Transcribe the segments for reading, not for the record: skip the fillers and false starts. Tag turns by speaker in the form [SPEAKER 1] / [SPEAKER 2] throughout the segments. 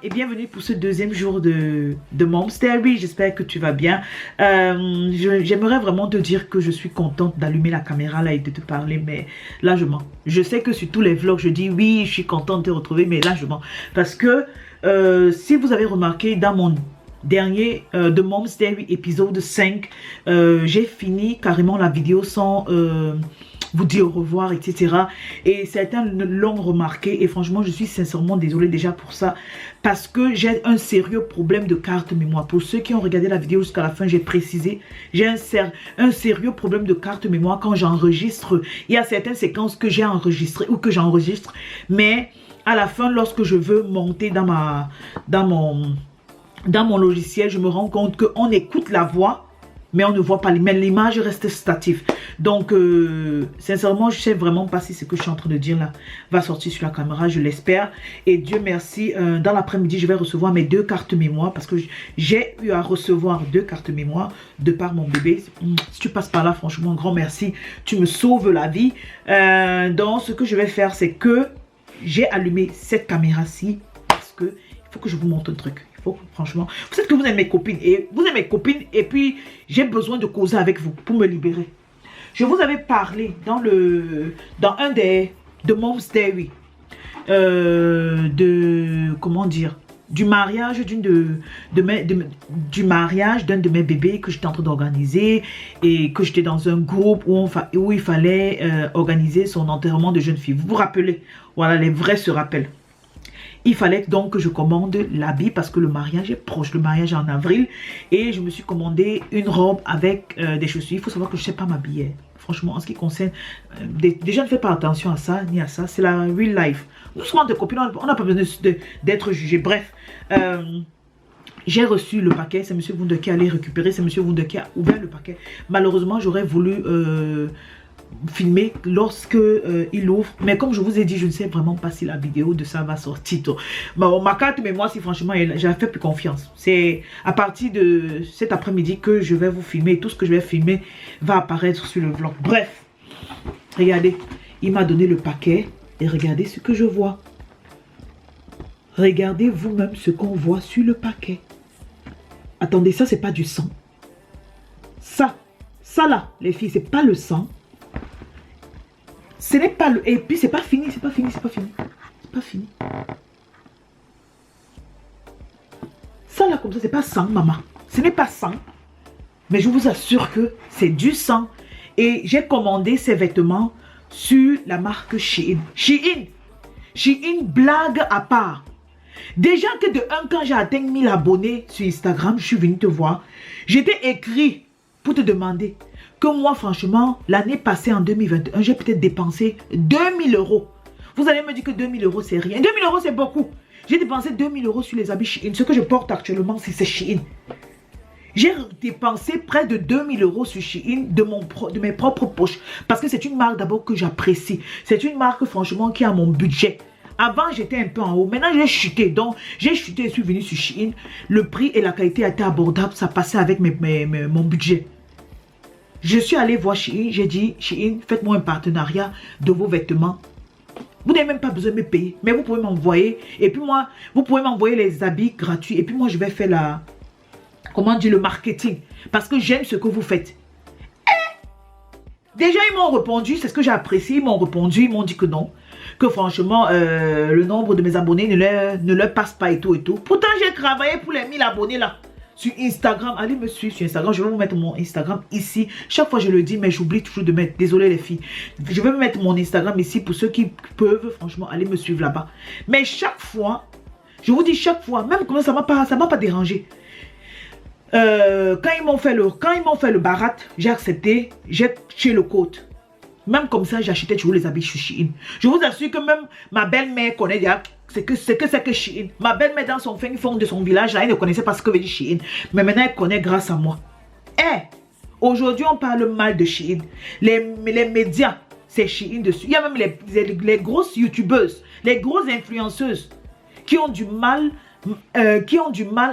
[SPEAKER 1] et bienvenue pour ce deuxième jour de Mom's Diary. J'espère que tu vas bien. J'aimerais vraiment te dire que je suis contente d'allumer la caméra là et de te parler, mais là je mens. Je sais que sur tous les vlogs je dis oui, je suis contente de te retrouver, mais là je mens. Parce que si vous avez remarqué dans mon dernier de Mom's Diary épisode 5, j'ai fini carrément la vidéo sans vous dire au revoir, etc. Et certains l'ont remarqué et franchement je suis sincèrement désolée déjà pour ça, parce que j'ai un sérieux problème de carte mémoire. Pour ceux qui ont regardé la vidéo jusqu'à la fin, j'ai précisé, j'ai un sérieux problème de carte mémoire quand j'enregistre. Il y a certaines séquences que j'ai enregistrées ou que j'enregistre, mais à la fin, lorsque je veux monter dans mon logiciel, je me rends compte qu'on écoute la voix, mais on ne voit pas, mais l'image reste stative. Donc, sincèrement, je ne sais vraiment pas si ce que je suis en train de dire là va sortir sur la caméra, je l'espère. Et Dieu merci, dans l'après-midi, je vais recevoir mes 2 cartes mémoire, parce que j'ai eu à recevoir 2 cartes mémoire de par mon bébé. Si tu passes par là, franchement, grand merci. Tu me sauves la vie. Donc, ce que je vais faire, c'est que j'ai allumé cette caméra-ci, parce que il faut que je vous montre un truc. Franchement, vous savez que vous êtes mes copines et puis j'ai besoin de causer avec vous pour me libérer. Je vous avais parlé dans un des de Mom's Diary comment dire, du mariage du mariage d'un de mes bébés que j'étais en train d'organiser, et que j'étais dans un groupe où il fallait organiser son enterrement de jeune fille. Vous vous rappelez? Voilà, les vrais se rappellent. Il fallait donc que je commande l'habit parce que le mariage est proche. Le mariage est en avril. Et je me suis commandé une robe avec des chaussures. Il faut savoir que je ne sais pas m'habiller. Franchement, en ce qui concerne... déjà, ne faites pas attention à ça, ni à ça. C'est la real life. Nous sommes des copines, on n'a pas besoin d'être jugés. Bref, j'ai reçu le paquet. C'est M. Wunde qui allait récupérer. C'est M. Wunde qui a ouvert le paquet. Malheureusement, j'aurais voulu... filmer lorsque il ouvre, mais comme je vous ai dit, je ne sais vraiment pas si la vidéo de ça va sortir. Ma carte mémoire, si franchement j'ai fait plus confiance, c'est à partir de cet après-midi que je vais vous filmer, et tout ce que je vais filmer va apparaître sur le vlog. Bref, regardez, il m'a donné le paquet et regardez ce que je vois. Regardez vous-même ce qu'on voit sur le paquet. Attendez, ça c'est pas du sang. Ça là, les filles, c'est pas le sang. Ce n'est pas le... Et puis c'est pas fini, c'est pas fini. Ça là comme ça, c'est pas sang, maman. Ce n'est pas sang. Mais je vous assure que c'est du sang. Et j'ai commandé ces vêtements sur la marque Shein. Shein, blague à part. Déjà que de un, quand j'ai atteint 1000 abonnés sur Instagram, je suis venue te voir. J'étais écrit pour te demander que moi, franchement, l'année passée en 2021, j'ai peut-être dépensé 2000 €. Vous allez me dire que 2000 €, c'est rien. 2000 €, c'est beaucoup. J'ai dépensé 2000 € sur les habits Shein. Ce que je porte actuellement, c'est Shein. J'ai dépensé près de 2000 € sur Shein de mes propres poches. Parce que c'est une marque d'abord que j'apprécie. C'est une marque, franchement, qui a mon budget. Avant, j'étais un peu en haut. Maintenant, j'ai chuté. Donc, j'ai chuté et suis venu sur Shein. Le prix et la qualité étaient abordables. Ça passait avec mon budget. Je suis allée voir Shein, j'ai dit, Shein, faites-moi un partenariat de vos vêtements. Vous n'avez même pas besoin de me payer, mais vous pouvez m'envoyer. Et puis moi, vous pouvez m'envoyer les habits gratuits. Et puis moi, je vais faire le marketing. Parce que j'aime ce que vous faites. Déjà, ils m'ont répondu, c'est ce que j'ai apprécié. Ils m'ont répondu, ils m'ont dit que non. Que franchement, le nombre de mes abonnés ne leur passe pas et tout et tout. Pourtant, j'ai travaillé pour les 1000 abonnés là. Sur Instagram, allez me suivre sur Instagram. Je vais vous mettre mon Instagram ici. Chaque fois je le dis, mais j'oublie toujours de mettre. Désolé les filles. Je vais me mettre mon Instagram ici pour ceux qui peuvent, franchement, aller me suivre là-bas. Mais chaque fois, je vous dis chaque fois, même comme ça m'a pas dérangé. Quand ils m'ont fait le barat, j'ai accepté, j'ai tué le code. Même comme ça, j'achetais toujours les habits chez Shein. Je vous assure que même ma belle-mère connaît déjà c'est que Shein. Ma belle-mère dans son fin fond de son village, là, elle ne connaissait pas ce que veut dire Shein. Mais maintenant, elle connaît grâce à moi. Aujourd'hui, on parle mal de Shein. Les médias, c'est Shein dessus. Il y a même les grosses youtubeuses, les grosses influenceuses qui ont du mal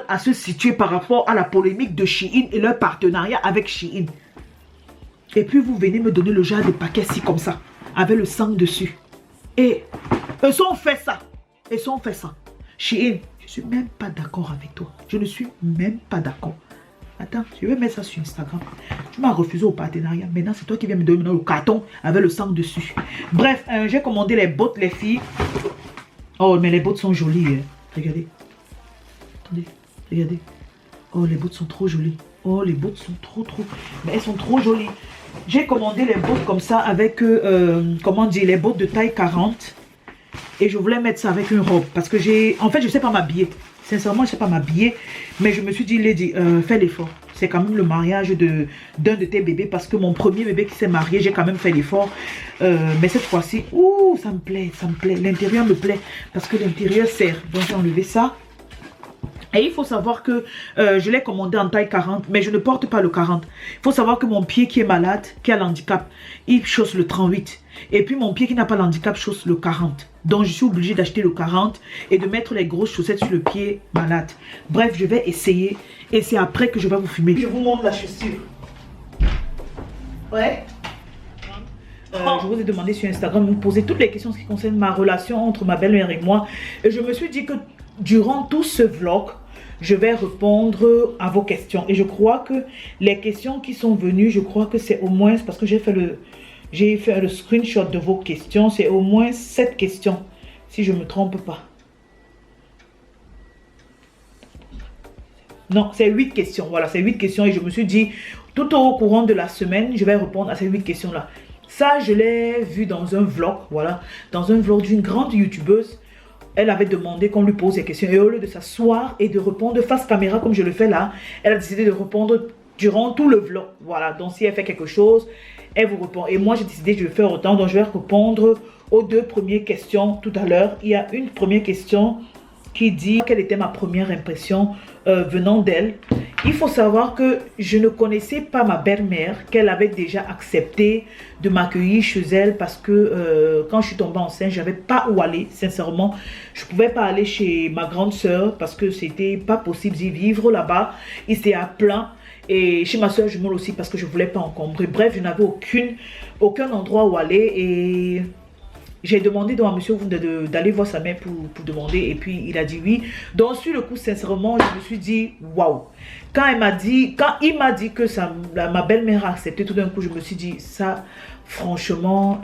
[SPEAKER 1] à se situer par rapport à la polémique de Shein et leur partenariat avec Shein. Et puis vous venez me donner le genre de paquet ci comme ça, avec le sang dessus. Et eux ont fait ça. Shein, je suis même pas d'accord avec toi. Je ne suis même pas d'accord. Attends, je vais mettre ça sur Instagram. Tu m'as refusé au partenariat. Maintenant, c'est toi qui viens me donner le carton avec le sang dessus. Bref, j'ai commandé les bottes, les filles. Oh, mais les bottes sont jolies. Hein. Regardez. Attendez, regardez. Oh, les bottes sont trop jolies. Oh, les bottes sont trop. Mais elles sont trop jolies. J'ai commandé les bottes comme ça avec, comment dire, les bottes de taille 40. Et je voulais mettre ça avec une robe. Parce que en fait, je ne sais pas m'habiller. Sincèrement, je ne sais pas m'habiller. Mais je me suis dit, Lady, fais l'effort. C'est quand même le mariage d'un de tes bébés. Parce que mon premier bébé qui s'est marié, j'ai quand même fait l'effort. Mais cette fois-ci, ouh, ça me plaît, ça me plaît. L'intérieur me plaît. Parce que l'intérieur sert. Donc, j'ai enlevé ça. Et il faut savoir que je l'ai commandé en taille 40, mais je ne porte pas le 40. Il faut savoir que mon pied qui est malade, qui a l'handicap, il chausse le 38. Et puis mon pied qui n'a pas l'handicap chausse le 40. Donc je suis obligée d'acheter le 40 et de mettre les grosses chaussettes sur le pied malade. Bref, je vais essayer et c'est après que je vais vous filmer. Je vous montre la chaussure. Ouais. Je vous ai demandé sur Instagram de me poser toutes les questions qui concernent ma relation entre ma belle-mère et moi. Et je me suis dit que durant tout ce vlog, je vais répondre à vos questions. Et je crois que les questions qui sont venues, je crois que c'est au moins, parce que j'ai fait le screenshot de vos questions, c'est au moins 7 questions, si je ne me trompe pas. Non, c'est 8 questions. Voilà, c'est 8 questions. Et je me suis dit, tout au courant de la semaine, je vais répondre à ces 8 questions-là. Ça, je l'ai vu dans un vlog, voilà, dans un vlog d'une grande youtubeuse. Elle avait demandé qu'on lui pose des questions. Et au lieu de s'asseoir et de répondre face caméra comme je le fais là, elle a décidé de répondre durant tout le vlog. Voilà, donc si elle fait quelque chose, elle vous répond. Et moi, j'ai décidé de le faire autant. Donc, je vais répondre aux 2 premières questions tout à l'heure. Il y a une première question qui dit quelle était ma première impression venant d'elle. Il faut savoir que je ne connaissais pas ma belle-mère, qu'elle avait déjà accepté de m'accueillir chez elle parce que quand je suis tombée enceinte, je n'avais pas où aller, sincèrement. Je ne pouvais pas aller chez ma grande soeur parce que c'était pas possible d'y vivre là-bas. Il était à plein. Et chez ma soeur jumelle aussi parce que je ne voulais pas encombrer. Bref, je n'avais aucun endroit où aller et j'ai demandé donc à monsieur d'aller voir sa mère pour demander et puis il a dit oui. Donc sur le coup, sincèrement, je me suis dit waouh. Quand il m'a dit que ma belle-mère a accepté, tout d'un coup, je me suis dit ça, franchement,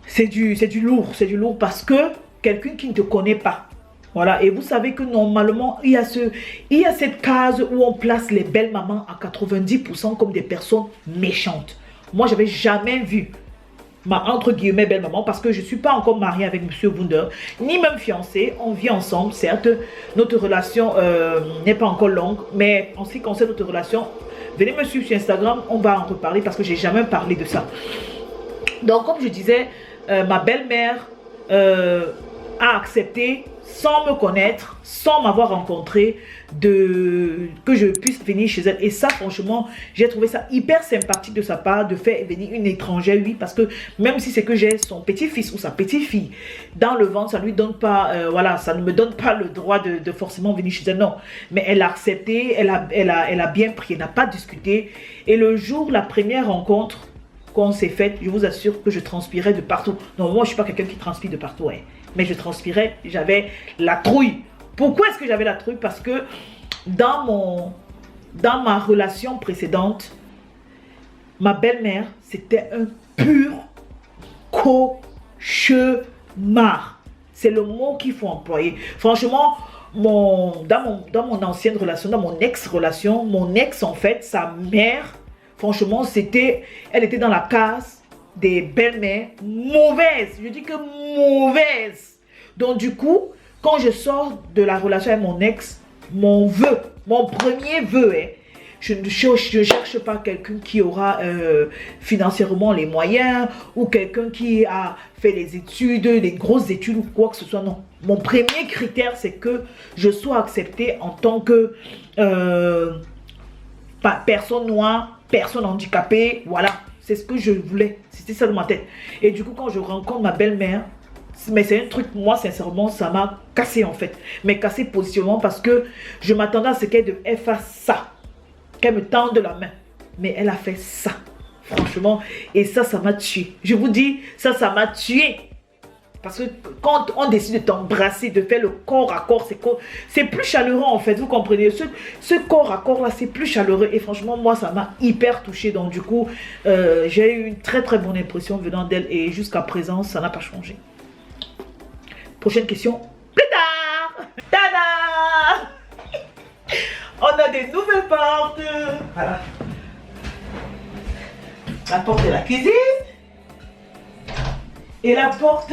[SPEAKER 1] c'est du lourd parce que quelqu'un qui ne te connaît pas. Voilà, et vous savez que normalement, il y a cette case où on place les belles mamans à 90% comme des personnes méchantes. Moi, je n'avais jamais vu ma entre guillemets belle maman parce que je ne suis pas encore mariée avec monsieur Wunder, ni même fiancée. On vit ensemble, certes, notre relation n'est pas encore longue, mais en ce qui concerne notre relation, venez me suivre sur Instagram, on va en reparler parce que j'ai jamais parlé de ça. Donc, comme je disais, ma belle-mère a accepté sans me connaître, sans m'avoir rencontré, que je puisse venir chez elle. Et ça, franchement, j'ai trouvé ça hyper sympathique de sa part de faire venir une étrangère, oui, parce que même si c'est que j'ai son petit-fils ou sa petite-fille dans le ventre, ça ne lui donne pas, voilà, ça ne me donne pas le droit de forcément venir chez elle, non. Mais elle a accepté, elle a bien pris, elle n'a pas discuté. Et le jour, la première rencontre qu'on s'est faite, je vous assure que je transpirais de partout. Non, moi, je ne suis pas quelqu'un qui transpire de partout, hein. Mais je transpirais, j'avais la trouille. Pourquoi est-ce que j'avais la trouille? Parce que dans ma relation précédente, ma belle-mère, c'était un pur cauchemar. C'est le mot qu'il faut employer. Franchement, dans mon ancienne relation, dans mon ex-relation, mon ex, en fait, sa mère, franchement, elle était dans la case des belles-mères mauvaises. Je dis que mauvaises. Donc, du coup, quand je sors de la relation avec mon ex, mon premier vœu est, je ne cherche pas quelqu'un qui aura financièrement les moyens ou quelqu'un qui a fait des études, des grosses études ou quoi que ce soit. Non. Mon premier critère, c'est que je sois acceptée en tant que personne noire, personne handicapée. Voilà, c'est ce que je voulais. C'était ça dans ma tête. Et du coup, quand je rencontre ma belle-mère, mais c'est un truc, moi, sincèrement, ça m'a cassé en fait. Mais cassé positivement parce que je m'attendais à ce qu'elle fasse ça. Qu'elle me tende la main. Mais elle a fait ça. Franchement. Et ça m'a tué. Je vous dis, ça m'a tué. Parce que quand on décide de t'embrasser, de faire le corps à corps, c'est plus chaleureux en fait, vous comprenez. Ce corps à corps là, c'est plus chaleureux. Et franchement, moi, ça m'a hyper touchée. Donc du coup, j'ai eu une très bonne impression venant d'elle. Et jusqu'à présent, ça n'a pas changé. Prochaine question. Plus tard. Tada. On a des nouvelles portes. Voilà. La porte de la cuisine. Et la porte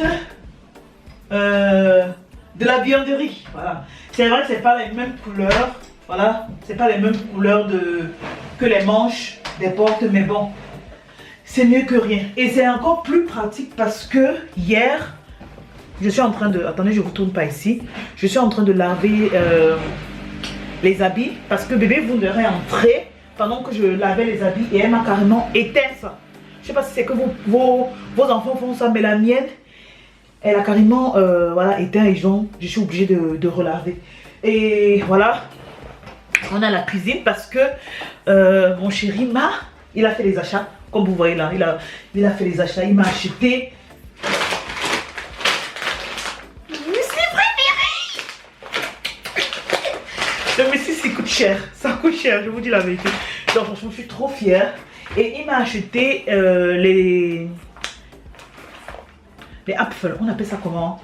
[SPEAKER 1] de la vianderie. Voilà. C'est vrai que c'est pas les mêmes couleurs. Voilà. C'est pas les mêmes couleurs que les manches des portes. Mais bon, c'est mieux que rien. Et c'est encore plus pratique parce que hier, je suis en train de... Attendez, je ne retourne pas ici. Je suis en train de laver les habits. Parce que bébé voudrait entrer pendant que je lavais les habits. Et elle m'a carrément éteint ça. Je ne sais pas si c'est que vos enfants font ça, mais la mienne, elle a carrément voilà, éteint et je suis obligée de relaver. Et voilà, on a la cuisine parce que mon chéri il a fait les achats. Comme vous voyez là, il a fait les achats. Il m'a acheté le messi, ça coûte cher. Ça coûte cher, je vous dis la vérité. Donc franchement, je suis trop fière. Et il m'a acheté les apfels, on appelle ça comment,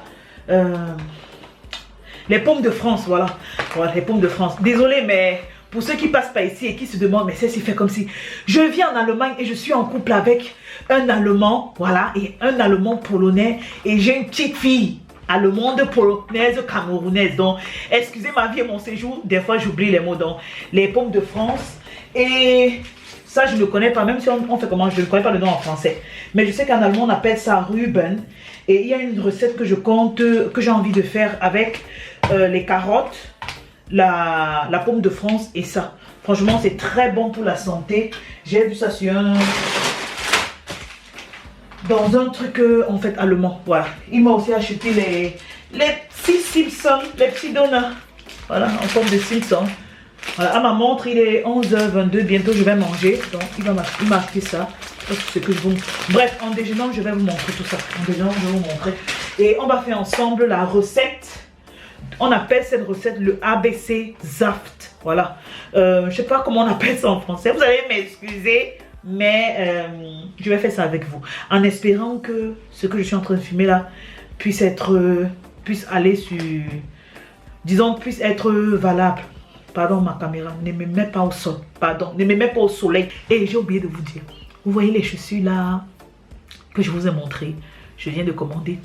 [SPEAKER 1] les pommes de France, voilà. Voilà, les pommes de France. Désolée, mais pour ceux qui passent pas ici et qui se demandent, mais c'est fait comme si je vis en Allemagne et je suis en couple avec un Allemand, voilà, et un Allemand polonais, et j'ai une petite fille allemande, polonaise, camerounaise. Donc, excusez ma vie et mon séjour, des fois j'oublie les mots. Donc, les pommes de France. Et ça, je ne connais pas, même si on fait comment, je ne connais pas le nom en français. Mais je sais qu'en allemand, on appelle ça Rüben. Et il y a une recette que que j'ai envie de faire avec les carottes, la pomme de France et ça. Franchement, c'est très bon pour la santé. J'ai vu ça sur dans un truc en fait allemand. Voilà. Il m'a aussi acheté les petits Simpsons, les petits donuts. Voilà, en forme de Simpsons. Voilà, à ma montre, il est 11h22. Bientôt, je vais manger. Donc, il m'a acheté ça. Ce que je vous... Bref, en déjeunant, je vais vous montrer tout ça. En déjeunant, je vais vous montrer. Et on va faire ensemble la recette. On appelle cette recette le ABC Saft. Voilà. Je ne sais pas comment on appelle ça en français. Vous allez m'excuser. Mais je vais faire ça avec vous. En espérant que ce que je suis en train de filmer là puisse aller sur... Disons, puisse être valable. Pardon ma caméra, ne me mets pas au sol. Pardon, ne me mets pas au soleil. Et j'ai oublié de vous dire. Vous voyez les chaussures là que je vous ai montré. Je viens de commander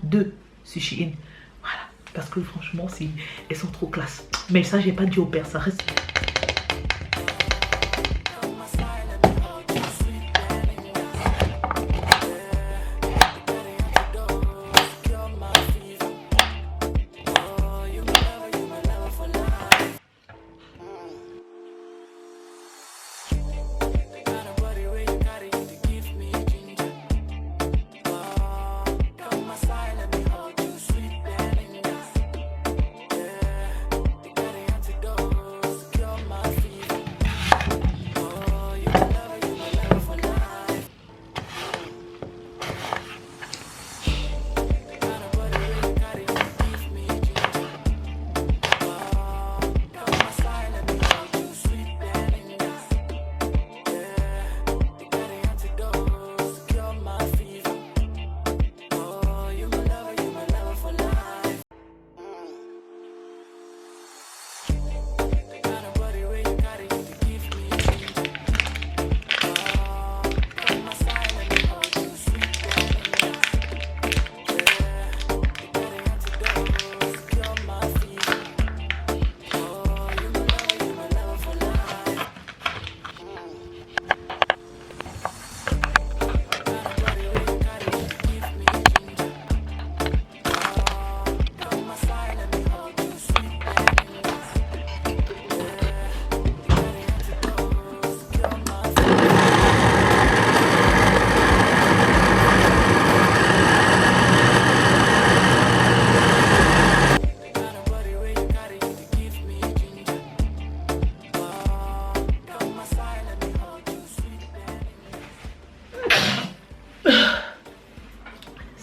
[SPEAKER 1] 2 sur Shein. Voilà. Parce que franchement, elles sont trop classe. Mais ça, j'ai pas dit au père, ça reste...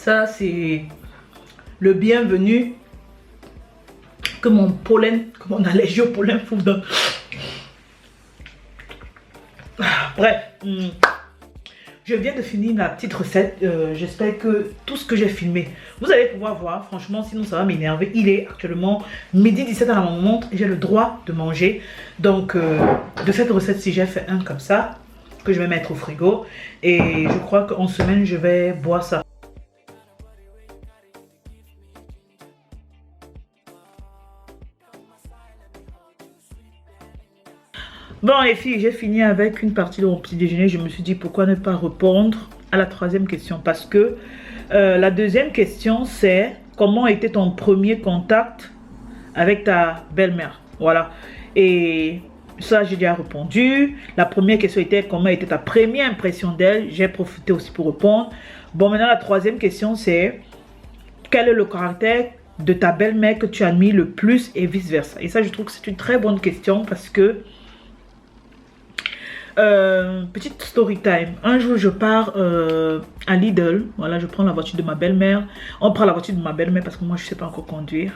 [SPEAKER 1] Ça, c'est le bienvenu que mon pollen, que mon allergie au pollen fout dans... Bref, je viens de finir la petite recette. J'espère que tout ce que j'ai filmé, vous allez pouvoir voir. Franchement, sinon ça va m'énerver. Il est actuellement midi 17 à mon montre et j'ai le droit de manger. Donc, de cette recette-ci, j'ai fait un comme ça, que je vais mettre au frigo. Et je crois qu'en semaine, je vais boire ça. Bon les filles, j'ai fini avec une partie de mon petit déjeuner. Je me suis dit pourquoi ne pas répondre à la troisième question. Parce que la deuxième question c'est comment était ton premier contact avec ta belle-mère. Voilà. Et ça j'ai déjà répondu. La première question était comment était ta première impression d'elle. J'ai profité aussi pour répondre. Bon maintenant la troisième question c'est quel est le caractère de ta belle-mère que tu admires le plus et vice versa. Et ça je trouve que c'est une très bonne question parce que petite story time. Un jour, je pars à Lidl. Voilà, je prends la voiture de ma belle-mère. On prend la voiture de ma belle-mère parce que moi, je ne sais pas encore conduire.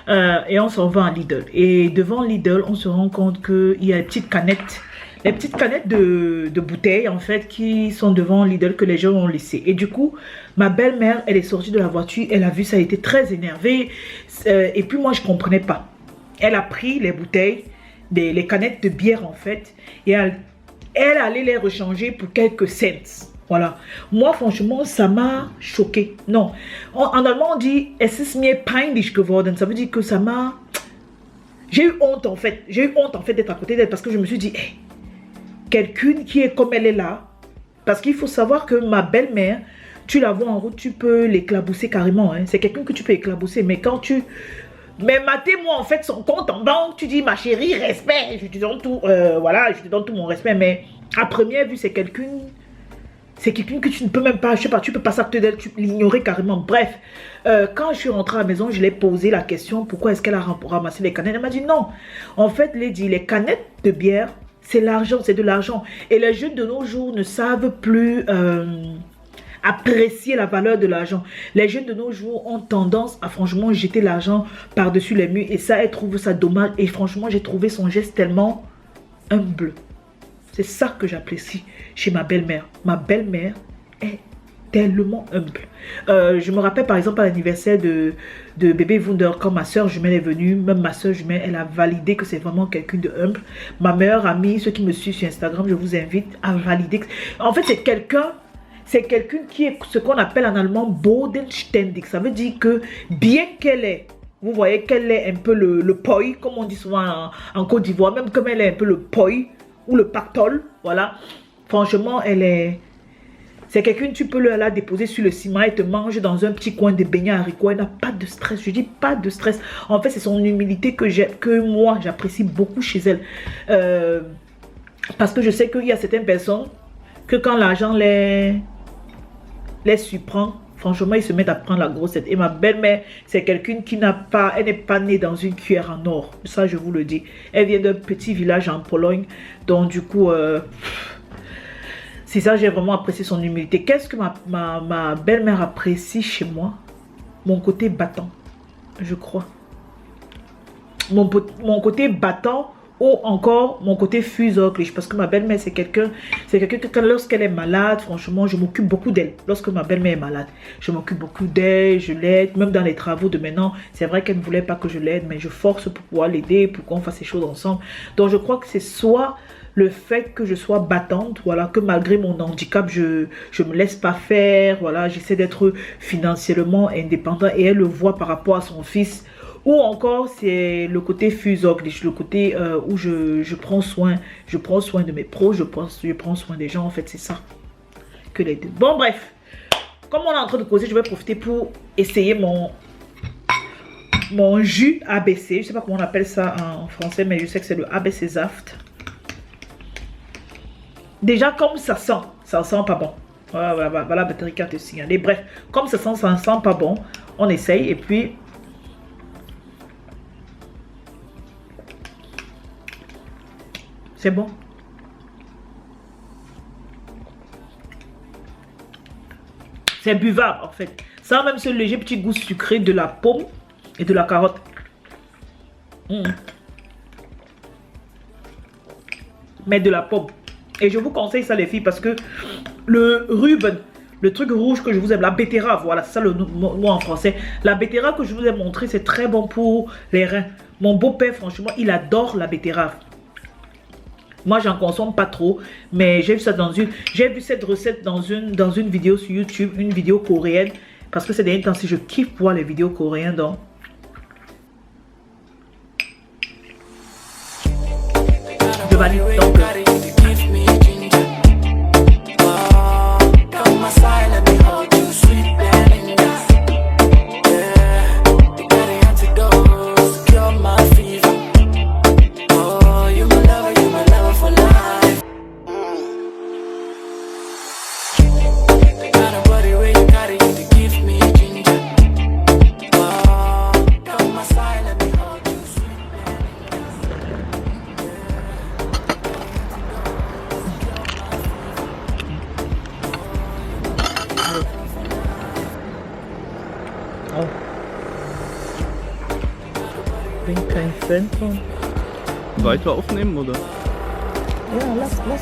[SPEAKER 1] Et on s'en va à Lidl. Et devant Lidl, on se rend compte qu'il y a les petites canettes. Les petites canettes de bouteilles, en fait, qui sont devant Lidl que les gens ont laissées. Et du coup, ma belle-mère, elle est sortie de la voiture. Elle a vu ça, elle était très énervée. Et puis, moi, je ne comprenais pas. Elle a pris les bouteilles, les canettes de bière en fait, et elle allait les rechanger pour quelques cents. Voilà. Moi franchement ça m'a choqué. Non, en allemand on dit es ist mir peinlich geworden. Ça veut dire que ça m'a... J'ai eu honte en fait. J'ai eu honte en fait d'être à côté d'elle parce que je me suis dit hey, quelqu'un qui est comme elle est là. Parce qu'il faut savoir que ma belle-mère, tu la vois en route, tu peux l'éclabousser carrément, hein. C'est quelqu'un que tu peux éclabousser, mais quand tu... Mais maté-moi en fait son compte en banque, tu dis ma chérie, respect, je te donne tout, voilà, je te donne tout mon respect, mais à première vue c'est quelqu'un que tu ne peux même pas, je sais pas, tu peux pas s'acter d'elle, tu l'ignorer carrément. Bref, quand je suis rentrée à la maison, je l'ai posé la question, pourquoi est-ce qu'elle a ramassé les canettes? Elle m'a dit non, en fait Lady, les canettes de bière, c'est l'argent, c'est de l'argent, et les jeunes de nos jours ne savent plus... apprécier la valeur de l'argent. Les jeunes de nos jours ont tendance à franchement jeter l'argent par-dessus les murs et ça, elle trouve ça dommage. Et franchement, j'ai trouvé son geste tellement humble. C'est ça que j'apprécie chez ma belle-mère. Ma belle-mère est tellement humble. Je me rappelle par exemple à l'anniversaire de bébé Wunder, quand ma soeur jumelle est venue, même ma soeur jumelle, elle a validé que c'est vraiment quelqu'un de humble. Ma meilleure amie, ceux qui me suivent sur Instagram, je vous invite à valider. En fait, c'est quelqu'un qui est ce qu'on appelle en allemand bodenständig. Ça veut dire que bien qu'elle est, vous voyez qu'elle est un peu le poi, comme on dit souvent en Côte d'Ivoire, même comme elle est un peu le poi ou le pactole, voilà. Franchement, elle est... C'est quelqu'un, tu peux la déposer sur le ciment et te mange dans un petit coin de beignet haricots. Elle n'a pas de stress, je dis pas de stress. En fait, c'est son humilité que moi, j'apprécie beaucoup chez elle. Parce que je sais qu'il y a certaines personnes que quand l'argent les surprend, franchement, ils se mettent à prendre la grossette. Et ma belle-mère, c'est quelqu'un qui n'a pas, elle n'est pas née dans une cuillère en or. Ça, je vous le dis. Elle vient d'un petit village en Pologne. Donc, du coup, c'est ça, j'ai vraiment apprécié son humilité. Qu'est-ce que ma belle-mère apprécie chez moi? Mon côté battant, je crois. Mon côté battant, ou encore mon côté fusocle, parce que ma belle-mère c'est quelqu'un que lorsqu'elle est malade, franchement je m'occupe beaucoup d'elle. Lorsque ma belle-mère est malade, je m'occupe beaucoup d'elle, je l'aide, même dans les travaux de maintenant. C'est vrai qu'elle ne voulait pas que je l'aide, mais je force pour pouvoir l'aider, pour qu'on fasse ces choses ensemble. Donc je crois que c'est soit le fait que je sois battante, voilà, que malgré mon handicap, je me laisse pas faire, voilà, j'essaie d'être financièrement indépendant et elle le voit par rapport à son fils. Ou encore, c'est le côté fusoglish, le côté où je prends soin de mes pros, je prends soin des gens. En fait, c'est ça que les deux. Bon, bref, comme on est en train de causer, je vais profiter pour essayer mon jus ABC. Je ne sais pas comment on appelle ça en français, mais je sais que c'est le ABC Saft. Déjà, comme ça sent pas bon. Voilà, batterie carte te signaler. Bref, comme ça sent pas bon, on essaye et puis... C'est bon. C'est buvable en fait. Ça a même ce léger petit goût sucré de la pomme et de la carotte. Mais de la pomme. Et je vous conseille ça les filles parce que le Ruben, le truc rouge que je vous aime, la betterave, voilà, c'est ça le mot en français. La betterave que je vous ai montré, c'est très bon pour les reins. Mon beau-père, franchement, il adore la betterave. Moi, j'en consomme pas trop, mais j'ai vu ça j'ai vu cette recette dans une vidéo sur YouTube, une vidéo coréenne, parce que ces derniers temps, si je kiffe voir les vidéos coréennes, donc. Je valide donc. Bringt kein Fan von.
[SPEAKER 2] Weiter aufnehmen oder?
[SPEAKER 1] Ja, lass.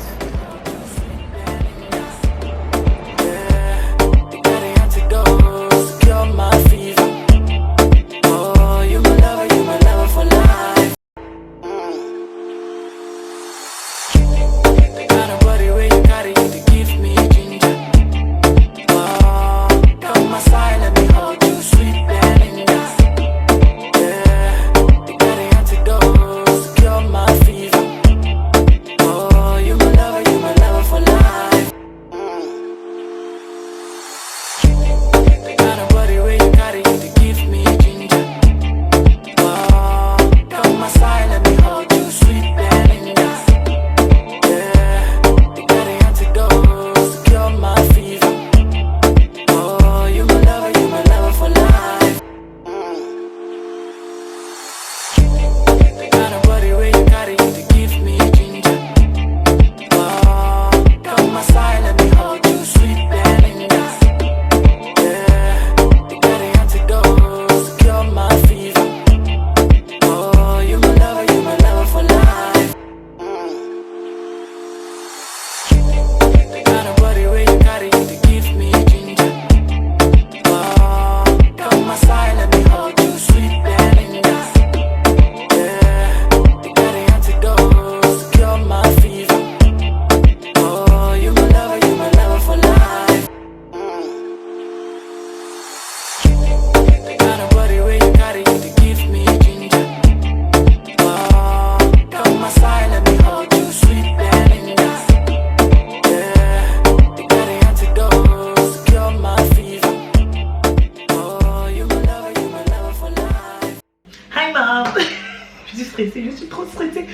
[SPEAKER 1] Je suis trop stressée.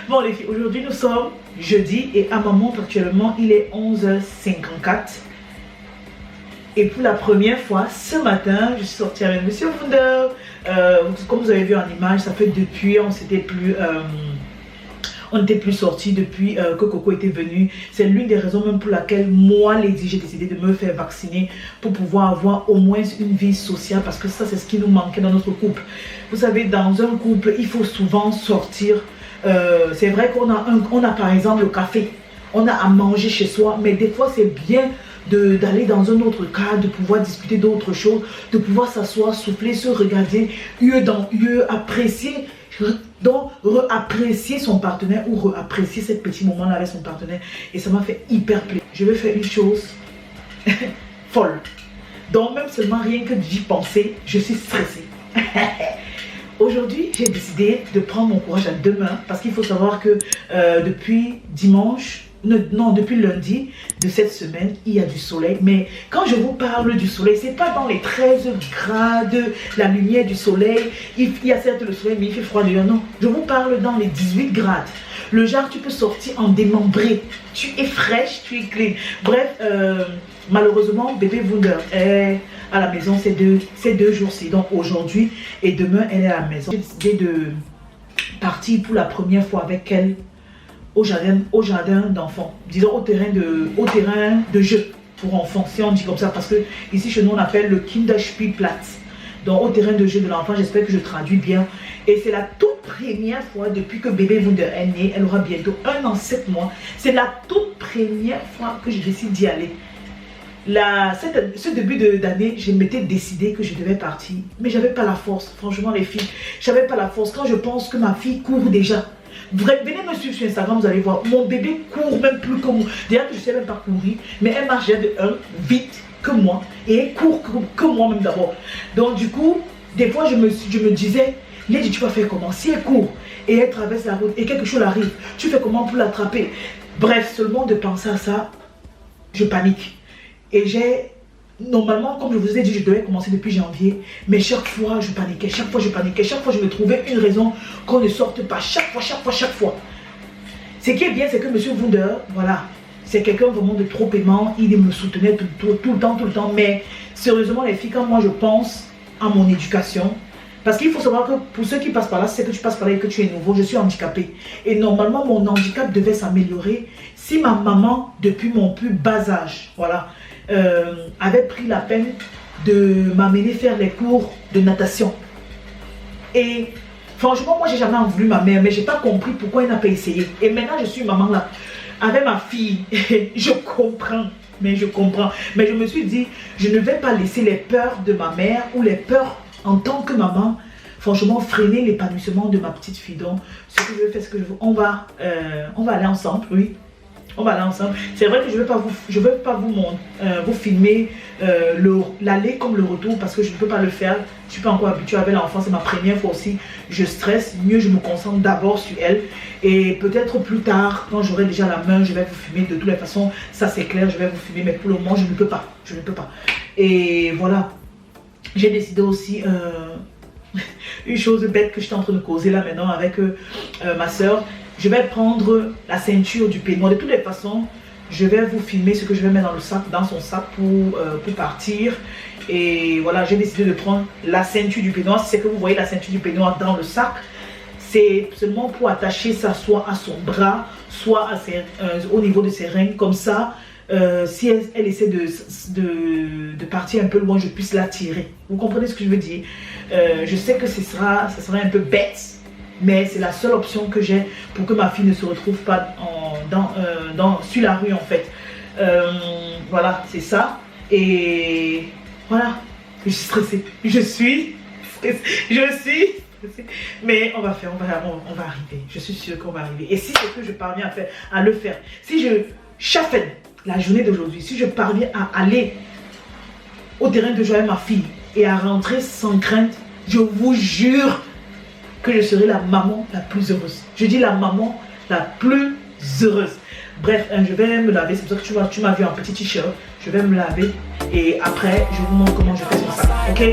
[SPEAKER 1] Bon les filles, aujourd'hui nous sommes jeudi et à ma montre actuellement il est 11h54. Et pour la première fois ce matin, je suis sortie avec Monsieur Wunder. Comme vous avez vu en image, ça fait depuis, on n'était plus sortis depuis que Coco était venu. C'est l'une des raisons même pour laquelle moi, Lady, j'ai décidé de me faire vacciner pour pouvoir avoir au moins une vie sociale parce que ça, c'est ce qui nous manquait dans notre couple. Vous savez, dans un couple, il faut souvent sortir. C'est vrai qu'on a par exemple le café, on a à manger chez soi, mais des fois, c'est bien d'aller dans un autre cadre, de pouvoir discuter d'autres choses, de pouvoir s'asseoir, souffler, se regarder, yeux dans yeux, apprécier. Donc, apprécier son partenaire ou apprécier ce petit moment-là avec son partenaire. Et ça m'a fait hyper plaisir. Je vais faire une chose folle. Donc, même seulement rien que d'y penser, je suis stressée. Aujourd'hui, j'ai décidé de prendre mon courage à deux mains parce qu'il faut savoir que depuis dimanche, non, depuis lundi de cette semaine, il y a du soleil. Mais quand je vous parle du soleil, c'est pas dans les 13 grades, la lumière du soleil. Il y a certes le soleil, mais il fait froid dehors. Non, je vous parle dans les 18 grades. Le genre, tu peux sortir en démembré. Tu es fraîche, tu es clean. Bref, malheureusement, bébé Wunder est à la maison ces deux jours-ci. Donc aujourd'hui et demain, elle est à la maison. J'ai décidé de partir pour la première fois avec elle au jardin d'enfants, disons au terrain de jeu. pour enfants, si on dit comme ça, parce que ici chez nous on appelle le Kinderspielplatz. Donc au terrain de jeu de l'enfant, j'espère que je traduis bien. Et c'est la toute première fois depuis que bébé Wunder est né, elle aura bientôt 1 an 7 mois. C'est la toute première fois que je décide d'y aller. Ce début d'année, je m'étais décidé que je devais partir. Mais j'avais pas la force, franchement les filles. J'avais pas la force. Quand je pense que ma fille court déjà. Venez me suivre sur Instagram, vous allez voir. Mon bébé court même plus que moi. D'ailleurs, je ne sais même pas courir. Mais elle marche vite que moi. Et elle court que moi même d'abord. Donc du coup, des fois je me disais, Lady, tu vas faire comment? Si elle court et elle traverse la route et quelque chose arrive, tu fais comment pour l'attraper? Bref, seulement de penser à ça, je panique. Et normalement, comme je vous ai dit, je devais commencer depuis janvier. Mais chaque fois, je paniquais. Chaque fois, je paniquais. Chaque fois, je me trouvais une raison qu'on ne sorte pas. Chaque fois. Ce qui est bien, c'est que M. Wunder, voilà, c'est quelqu'un vraiment de trop aimant. Il me soutenait tout le temps. Mais sérieusement, les filles, quand moi, je pense à mon éducation, parce qu'il faut savoir que pour ceux qui passent par là, c'est que tu passes par là et que tu es nouveau, je suis handicapée. Et normalement, mon handicap devait s'améliorer si ma maman, depuis mon plus bas âge, voilà, avait pris la peine de m'amener faire les cours de natation. Et franchement, moi, j'ai jamais en voulu ma mère, mais j'ai pas compris pourquoi elle n'a pas essayé. Et maintenant, je suis maman là, avec ma fille. je comprends. Mais je me suis dit, je ne vais pas laisser les peurs de ma mère ou les peurs en tant que maman, franchement, freiner l'épanouissement de ma petite fille. Donc, ce que je vais faire, c'est que on va aller ensemble, oui. On va aller ensemble. C'est vrai que je ne veux pas vous filmer l'aller comme le retour parce que je ne peux pas le faire. Je ne suis pas encore habituée avec l'enfant, c'est ma première fois aussi. Je stresse, mieux je me concentre d'abord sur elle. Et peut-être plus tard, quand j'aurai déjà la main, je vais vous filmer. De toutes les façons, ça c'est clair, je vais vous filmer. Mais pour le moment, je ne peux pas. Et voilà. J'ai décidé aussi une chose bête que je suis en train de causer là maintenant avec ma soeur. Je vais prendre la ceinture du peignoir. De toutes les façons, je vais vous filmer ce que je vais mettre dans son sac pour partir. Et voilà, j'ai décidé de prendre la ceinture du peignoir. Si c'est que vous voyez la ceinture du peignoir dans le sac, c'est seulement pour attacher ça soit à son bras, soit au niveau de ses reins. Comme ça, si elle essaie de partir un peu loin, je puisse la tirer. Vous comprenez ce que je veux dire? Je sais que ça sera un peu bête. Mais c'est la seule option que j'ai pour que ma fille ne se retrouve pas sur la rue en fait. Voilà, c'est ça. Et voilà, je suis stressée. Je suis stressée. Mais on va arriver. Je suis sûre qu'on va arriver. Et si c'est que je parviens à le faire, si je chaffaine la journée d'aujourd'hui, si je parviens à aller au terrain de jeu avec ma fille et à rentrer sans crainte, je vous jure que je serai la maman la plus heureuse. Je dis la maman la plus heureuse. Bref, je vais me laver. C'est pour ça que tu m'as vu en petit t-shirt. Je vais me laver et après, je vous montre comment je fais sur ça. Ok?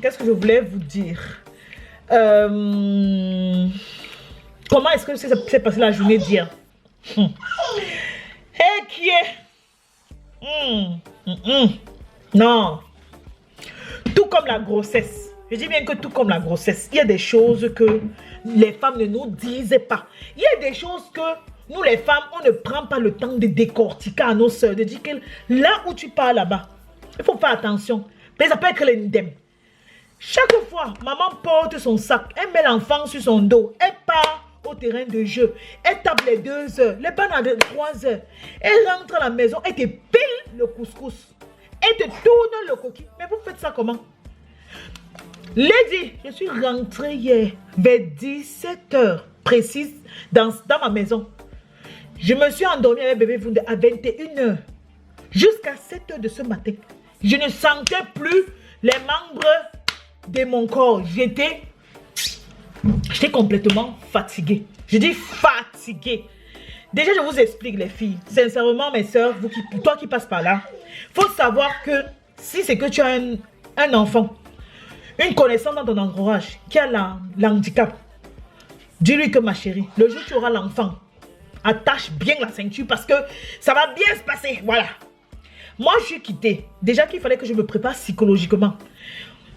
[SPEAKER 1] qu'est-ce que je voulais vous dire? Comment est-ce que s'est passé la journée d'hier? Hey, qui est? Non. Tout comme la grossesse. Je dis bien que tout comme la grossesse, il y a des choses que les femmes ne nous disent pas. Il y a des choses que nous, les femmes, on ne prend pas le temps de décortiquer à nos soeurs, de dire que là où tu pars là-bas, il faut faire attention. Mais ça peut être l'indemne. Chaque fois, maman porte son sac, elle met l'enfant sur son dos, elle part au terrain de jeu, elle tape les 2 heures, les bananes de 3 heures, elle rentre à la maison, elle te pile le couscous, elle te tourne le coquille. Mais vous faites ça comment? Lady, je suis rentrée hier vers 17 heures précises dans ma maison. Je me suis endormie avec bébé Wonder à 21 heures jusqu'à 7 heures de ce matin. Je ne sentais plus les membres de mon corps. J'étais complètement fatiguée. Je dis fatiguée. Déjà, je vous explique les filles. Sincèrement, mes soeurs, toi qui passes par là, faut savoir que si c'est que tu as un enfant, une connaissance dans ton entourage qui a l'handicap, dis-lui que ma chérie, le jour où tu auras l'enfant, attache bien la ceinture parce que ça va bien se passer. Voilà. Moi, je suis quittée. Déjà qu'il fallait que je me prépare psychologiquement.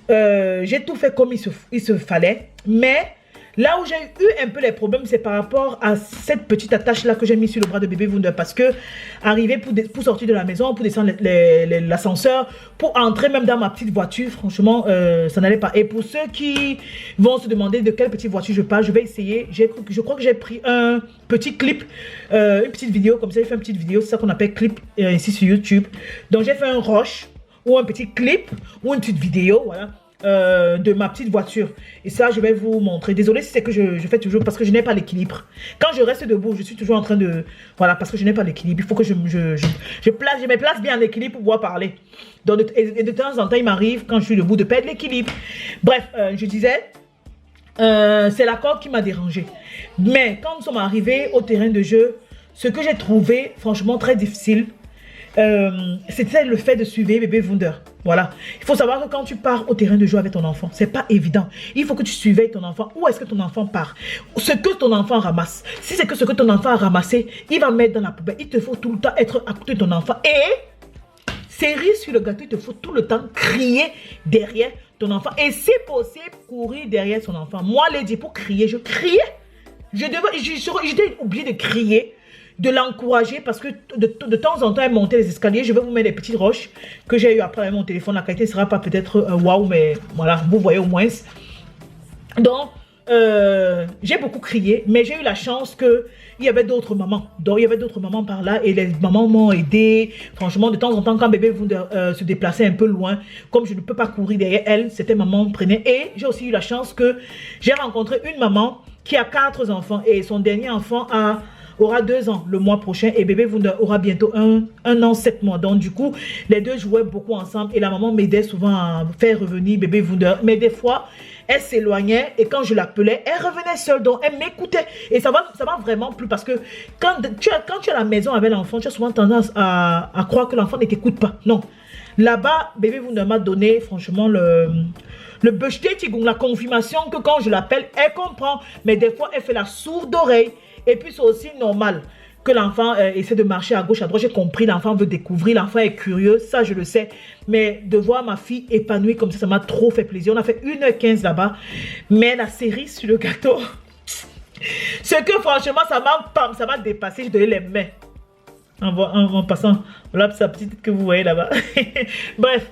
[SPEAKER 1] J'ai tout fait comme il se fallait. Mais là où j'ai eu un peu les problèmes, c'est par rapport à cette petite attache-là que j'ai mis sur le bras de bébé Wonder. Parce que arriver pour sortir de la maison, pour descendre l'ascenseur, pour entrer même dans ma petite voiture, franchement, ça n'allait pas. Et pour ceux qui vont se demander de quelle petite voiture je parle, je vais essayer. Je crois que j'ai pris un petit clip, une petite vidéo, comme ça, j'ai fait une petite vidéo, c'est ça qu'on appelle clip ici sur YouTube. Donc j'ai fait un rush ou un petit clip ou une petite vidéo, voilà. De ma petite voiture. Et ça, je vais vous montrer. Désolée si c'est que je fais toujours parce que je n'ai pas l'équilibre. Quand je reste debout, je suis toujours en train de... Voilà, parce que je n'ai pas l'équilibre. Il faut que je me place bien en équilibre pour pouvoir parler. Donc, et de temps en temps, il m'arrive, quand je suis debout, de perdre l'équilibre. Bref, je disais... c'est la corde qui m'a dérangé. Mais quand nous sommes arrivés au terrain de jeu, ce que j'ai trouvé, franchement, très difficile, c'était le fait de suivre bébé Wonder. Voilà. Il faut savoir que quand tu pars au terrain de jeu avec ton enfant, c'est pas évident. Il faut que tu surveilles ton enfant. Où est-ce que ton enfant part? Ce que ton enfant ramasse. Si c'est que ce que ton enfant a ramassé, il va mettre dans la poubelle. Il te faut tout le temps être à côté de ton enfant. Et, cerise sur le gâteau, il te faut tout le temps crier derrière ton enfant. Et si possible, courir derrière son enfant. Moi, Lady, pour crier, je criais. J'étais obligée de crier, de l'encourager parce que de temps en temps, elle montait les escaliers. Je vais vous mettre des petites roches que j'ai eu après avec mon téléphone. La qualité ne sera pas peut-être waouh, mais voilà, vous voyez au moins. Donc, j'ai beaucoup crié, mais j'ai eu la chance qu'il y avait d'autres mamans. Donc, il y avait d'autres mamans par là et les mamans m'ont aidé. Franchement, de temps en temps, quand bébé se déplaçait un peu loin, comme je ne peux pas courir derrière elle, c'était maman prenait. Et j'ai aussi eu la chance que j'ai rencontré une maman qui a 4 enfants et son dernier enfant aura 2 ans le mois prochain et bébé Wonder aura bientôt 1 an 7 mois. Donc du coup, les deux jouaient beaucoup ensemble et la maman m'aidait souvent à faire revenir bébé Wonder. Mais des fois, elle s'éloignait et quand je l'appelais, elle revenait seule. Donc elle m'écoutait et ça m'a vraiment plu parce que quand tu es à la maison avec l'enfant, tu as souvent tendance à croire que l'enfant ne t'écoute pas. Non. Là-bas, bébé Wonder m'a donné franchement le bêcheté tigong, la confirmation que quand je l'appelle, elle comprend. Mais des fois, elle fait la sourde oreille. Et puis, c'est aussi normal que l'enfant essaie de marcher à gauche, à droite. J'ai compris, l'enfant veut découvrir, l'enfant est curieux, ça, je le sais. Mais de voir ma fille épanouie comme ça m'a trop fait plaisir. On a fait 1h15 là-bas. Mais la cerise sur le gâteau, ce que franchement, ça m'a dépassé. Je donnais les mains en passant. Voilà sa petite que vous voyez là-bas. Bref.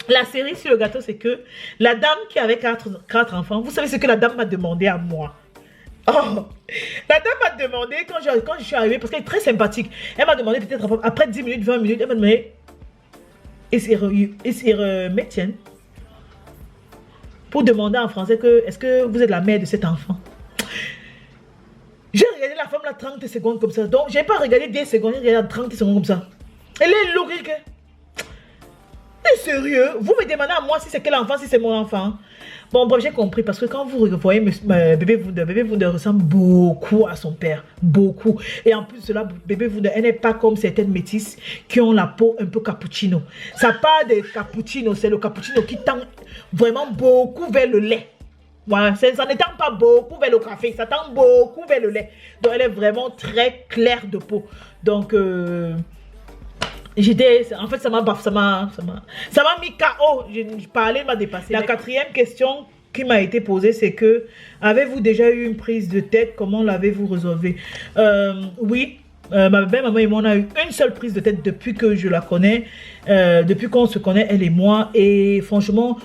[SPEAKER 1] La cerise sur le gâteau, c'est que la dame qui avait 4 enfants, vous savez ce que la dame m'a demandé à moi? Oh, la dame m'a demandé quand je suis arrivée, parce qu'elle est très sympathique, elle m'a demandé peut-être après 10 minutes, 20 minutes, elle m'a demandé, is it médecine? Pour demander en français que, est-ce que vous êtes la mère de cet enfant? J'ai regardé la femme là 30 secondes comme ça, donc j'ai pas regardé 10 secondes, j'ai regardé 30 secondes comme ça. Elle est logique. T'es sérieux? Vous me demandez à moi si c'est quel enfant, si c'est mon enfant? Bon, bref, j'ai compris parce que quand vous voyez bébé Wonder ressemble beaucoup à son père. Beaucoup. Et en plus de cela, bébé Wonder, elle n'est pas comme certaines métisses qui ont la peau un peu cappuccino. Ça part des cappuccinos, c'est le cappuccino qui tend vraiment beaucoup vers le lait. Voilà, ça ne tend pas beaucoup vers le café, ça tend beaucoup vers le lait. Donc, elle est vraiment très claire de peau. Donc, en fait, ça m'a mis KO. Je parlais, m'a dépassé. La quatrième question qui m'a été posée, c'est que, avez-vous déjà eu une prise de tête? Comment l'avez-vous résolvée? Oui. Ma belle-maman et moi, on a eu une seule prise de tête depuis que je la connais. Depuis qu'on se connaît, elle et moi. Et franchement,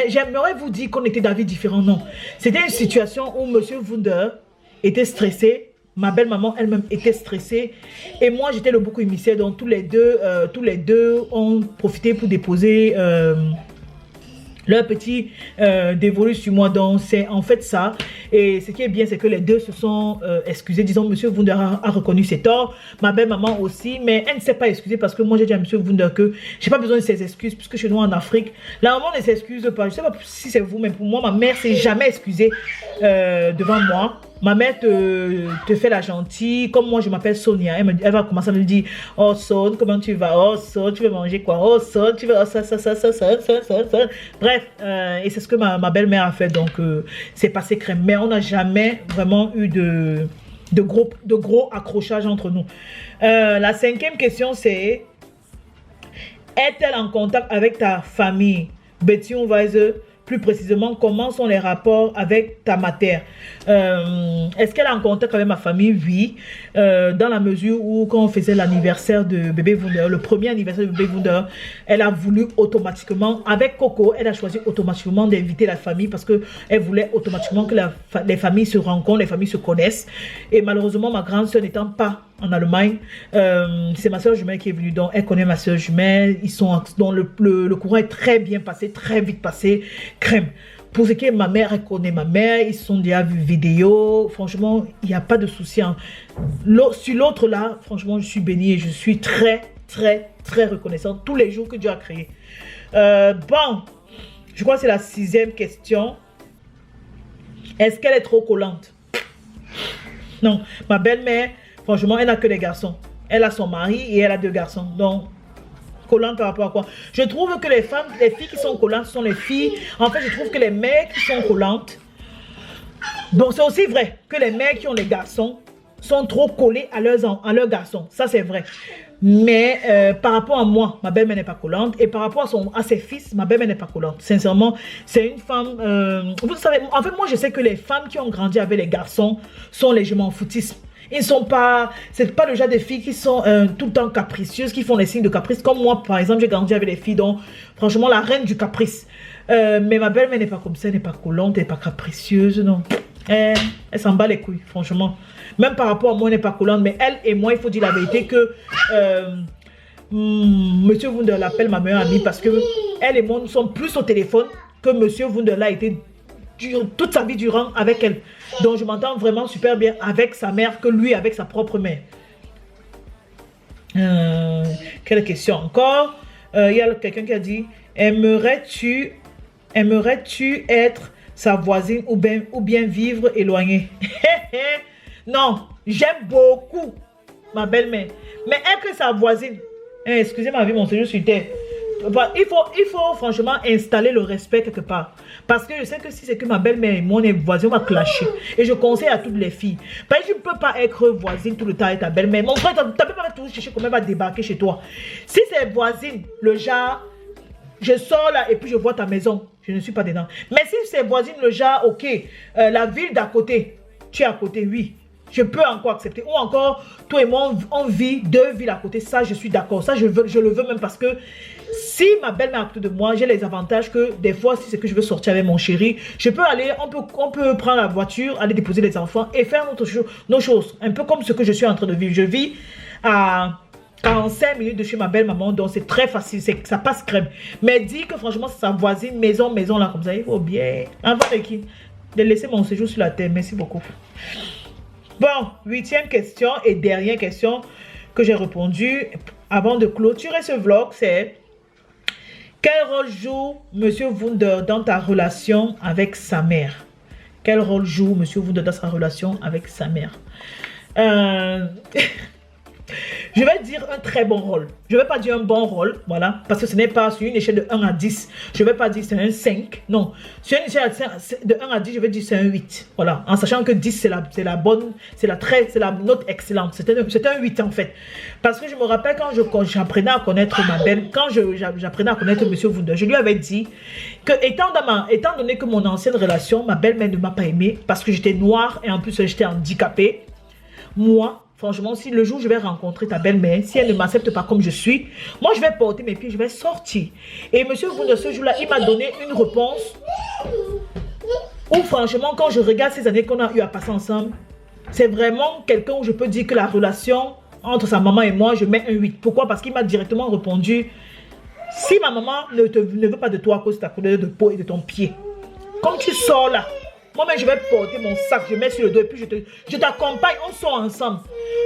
[SPEAKER 1] j'aimerais vous dire qu'on était d'avis différents, non. C'était une situation où Monsieur Wunder était stressé, ma belle-maman elle-même était stressée, et moi j'étais le bouc émissaire, donc tous les deux ont profité pour déposer leur petit dévolu sur moi. Donc c'est en fait ça. Et ce qui est bien, c'est que les deux se sont excusés. Disons, Monsieur Wunder a reconnu ses torts, ma belle-maman aussi, mais elle ne s'est pas excusée parce que moi j'ai dit à Monsieur Wunder que j'ai pas besoin de ses excuses puisque chez nous en Afrique, la maman ne s'excuse pas. Je sais pas si c'est vous, mais pour moi, ma mère s'est jamais excusée devant moi. Ma mère te fait la gentille. Comme moi, je m'appelle Sonia. Elle va commencer à me dire, oh Son, comment tu vas? Oh Son, tu veux manger quoi? Oh Son, tu veux... Oh, ça. Bref, et c'est ce que ma belle-mère a fait. Donc, c'est passé crème. Mais on n'a jamais vraiment eu de gros accrochages entre nous. La cinquième question, c'est, est-elle en contact avec ta famille? Beziehungsweise, plus précisément, comment sont les rapports avec ta mère? Est-ce qu'elle est en contact avec ma famille? Oui. Dans la mesure où, quand on faisait l'anniversaire de bébé Wunder, le premier anniversaire de bébé Wunder, elle a voulu automatiquement, avec Coco, elle a choisi automatiquement d'inviter la famille parce qu'elle voulait automatiquement que les familles se rencontrent, les familles se connaissent. Et malheureusement, ma grande soeur n'étant pas en Allemagne, c'est ma soeur jumelle qui est venue, donc elle connaît ma soeur jumelle, donc le courant est très bien passé, très vite passé, crème. Pour ce qui est de ma mère, elle connaît ma mère, ils se sont déjà vus vidéo, franchement, il n'y a pas de souci. Hein. Sur l'autre là, franchement, je suis bénie et je suis très reconnaissante tous les jours que Dieu a créé. Bon, je crois que c'est la sixième question. Est-ce qu'elle est trop collante? Non, ma belle-mère, franchement, elle n'a que des garçons. Elle a son mari et elle a 2 garçons. Donc, collante par rapport à quoi? Je trouve que les filles qui sont collantes sont les filles. En fait, je trouve que les mères qui sont collantes. Bon, c'est aussi vrai que les mères qui ont les garçons sont trop collées à leurs garçons. Ça, c'est vrai. Mais par rapport à moi, ma belle-mère n'est pas collante. Et par rapport à ses fils, ma belle-mère n'est pas collante. Sincèrement, c'est une femme... vous savez, en fait, moi, je sais que les femmes qui ont grandi avec les garçons sont légèrement foutisme. Ils sont pas... C'est pas le genre de filles qui sont tout le temps capricieuses, qui font les signes de caprice. Comme moi, par exemple, j'ai grandi avec les filles dont, franchement, la reine du caprice. Mais ma belle-mère n'est pas comme ça, elle n'est pas collante, elle n'est pas capricieuse, non. Elle s'en bat les couilles, franchement. Même par rapport à moi, elle n'est pas collante, mais elle et moi, il faut dire la vérité que Monsieur Wunder l'appelle ma meilleure amie parce que elle et moi, nous sommes plus au téléphone que Monsieur Wunder l'a été toute sa vie durant avec elle. Donc, je m'entends vraiment super bien avec sa mère que lui avec sa propre mère. Quelle question encore? Il y a quelqu'un qui a dit, aimerais-tu être sa voisine ou bien vivre éloigné? Non, j'aime beaucoup ma belle-mère. Mais être que sa voisine, excusez ma vie, mon séjour sur terre. Il faut franchement installer le respect quelque part. Parce que je sais que si c'est que ma belle-mère et moi on est voisins, on va clasher. Et je conseille à toutes les filles. Parce que tu ne peux pas être voisine tout le temps avec ta belle-mère. Mon frère, tu ne peux pas toujours chercher comment elle va débarquer chez toi. Si c'est voisine, le genre, je sors là et puis je vois ta maison. Je ne suis pas dedans. Mais si c'est voisine, le genre, ok, la ville d'à côté, tu es à côté, oui. Je peux encore accepter. Ou encore, toi et moi, on vit 2 villes à côté. Ça, je suis d'accord. Ça, je le veux même parce que si ma belle-mère est à côté de moi, j'ai les avantages que des fois, si c'est que je veux sortir avec mon chéri, je peux aller, on peut prendre la voiture, aller déposer les enfants et faire nos choses. Un peu comme ce que je suis en train de vivre. Je vis à 45 minutes de chez ma belle-maman, donc c'est très facile, ça passe crème. Mais dis que franchement, c'est sa voisine, maison là, comme ça, il faut bien. Avant de laisser mon séjour sur la terre. Merci beaucoup. Bon, 8e question et dernière question que j'ai répondu avant de clôturer ce vlog, c'est Quel rôle joue Monsieur Wunder dans ta relation avec sa mère? Quel rôle joue Monsieur Wunder dans sa relation avec sa mère? Je vais dire un très bon rôle. Je ne vais pas dire un bon rôle, voilà, parce que ce n'est pas sur une échelle de 1 à 10. Je ne vais pas dire c'est un 5, non. Sur une échelle de 1 à 10, je vais dire c'est un 8, voilà. En sachant que 10, c'est la bonne, c'est la note excellente. C'est un 8 en fait. Parce que je me rappelle quand j'apprenais à connaître ma belle, quand j'apprenais à connaître Monsieur Wunder, je lui avais dit que étant donné que mon ancienne relation, ma belle-mère ne m'a pas aimée parce que j'étais noire et en plus j'étais handicapée, moi, franchement, si le jour où je vais rencontrer ta belle-mère, si elle ne m'accepte pas comme je suis, moi je vais porter mes pieds, je vais sortir. Et Monsieur Wunder, ce jour-là, il m'a donné une réponse où franchement, quand je regarde ces années qu'on a eu à passer ensemble, c'est vraiment quelqu'un où je peux dire que la relation entre sa maman et moi, je mets un 8. Pourquoi? Parce qu'il m'a directement répondu, si ma maman ne veut pas de toi à cause de ta couleur de peau et de ton pied, quand tu sors là, moi-même, je vais porter mon sac, je mets sur le dos et puis je t'accompagne, on sort ensemble.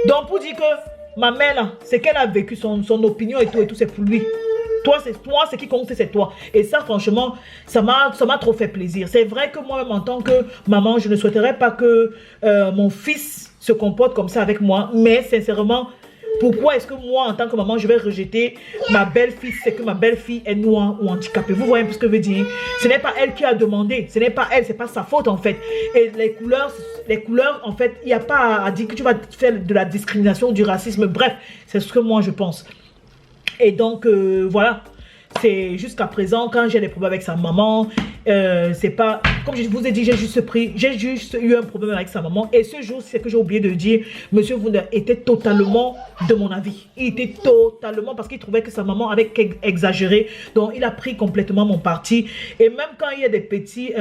[SPEAKER 1] Donc, pour dire que ma mère, là, c'est qu'elle a vécu son opinion et tout, c'est pour lui. Toi, ce qui compte, c'est toi. Et ça, franchement, ça m'a trop fait plaisir. C'est vrai que moi-même, en tant que maman, je ne souhaiterais pas que mon fils se comporte comme ça avec moi. Mais sincèrement, pourquoi est-ce que moi, en tant que maman, je vais rejeter ma belle-fille? C'est que ma belle-fille est noire ou handicapée. Vous voyez un peu ce que je veux dire? Ce n'est pas elle qui a demandé. Ce n'est pas elle, c'est pas sa faute en fait. Et les couleurs, en fait, il n'y a pas à dire que tu vas faire de la discrimination, du racisme. Bref, c'est ce que moi je pense. Et donc, voilà. C'est jusqu'à présent, quand j'ai des problèmes avec sa maman, c'est pas... Comme je vous ai dit, j'ai juste eu un problème avec sa maman. Et ce jour, c'est que j'ai oublié de dire, Monsieur Wunder était totalement de mon avis. Il était totalement... Parce qu'il trouvait que sa maman avait exagéré. Donc, il a pris complètement mon parti. Et même quand il y a des petits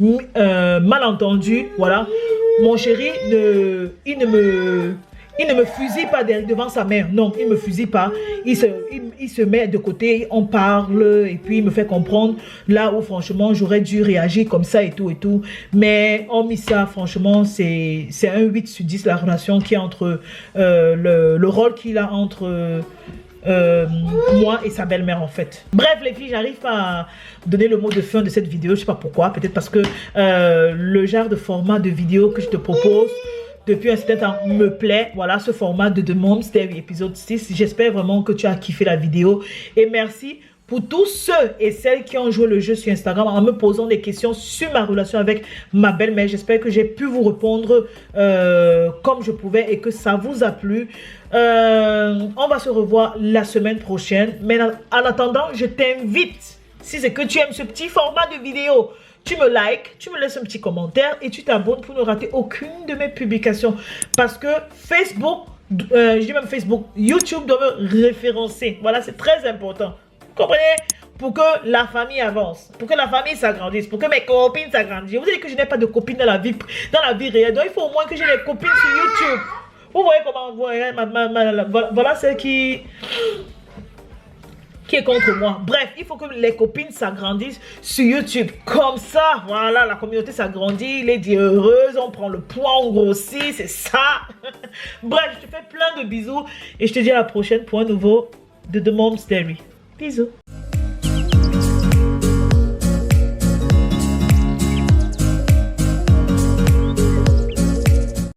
[SPEAKER 1] malentendus, voilà, mon chéri, il ne me fusille pas devant sa mère. Non, il ne me fusille pas. Il se met de côté, on parle et puis il me fait comprendre là où franchement j'aurais dû réagir comme ça et tout et tout. Mais hormis ça, franchement, c'est un 8 sur 10 la relation qui est entre le rôle qu'il a entre moi et sa belle-mère en fait. Bref les filles, j'arrive pas à donner le mot de fin de cette vidéo. Je sais pas pourquoi. Peut-être parce que le genre de format de vidéo que je te propose depuis un certain temps me plaît. Voilà, ce format de The Mom's Diary épisode 6. J'espère vraiment que tu as kiffé la vidéo. Et merci pour tous ceux et celles qui ont joué le jeu sur Instagram en me posant des questions sur ma relation avec ma belle-mère. J'espère que j'ai pu vous répondre comme je pouvais et que ça vous a plu. On va se revoir la semaine prochaine. Mais en attendant, je t'invite, si c'est que tu aimes ce petit format de vidéo, tu me likes, tu me laisses un petit commentaire et tu t'abonnes pour ne rater aucune de mes publications. Parce que Facebook, je dis même Facebook, YouTube doit me référencer. Voilà, c'est très important. Vous comprenez? Pour que la famille avance, pour que la famille s'agrandisse, pour que mes copines s'agrandissent. Je vous dis que je n'ai pas de copines dans la vie réelle. Donc il faut au moins que j'ai des copines sur YouTube. Vous voyez comment, vous voyez, voilà celle qui est contre moi. Bref, il faut que les copines s'agrandissent sur YouTube. Comme ça, voilà, la communauté s'agrandit, les dit heureuse, on prend le poids, on grossit, c'est ça. Bref, je te fais plein de bisous et je te dis à la prochaine pour un nouveau de The Mom's Diary. Bisous.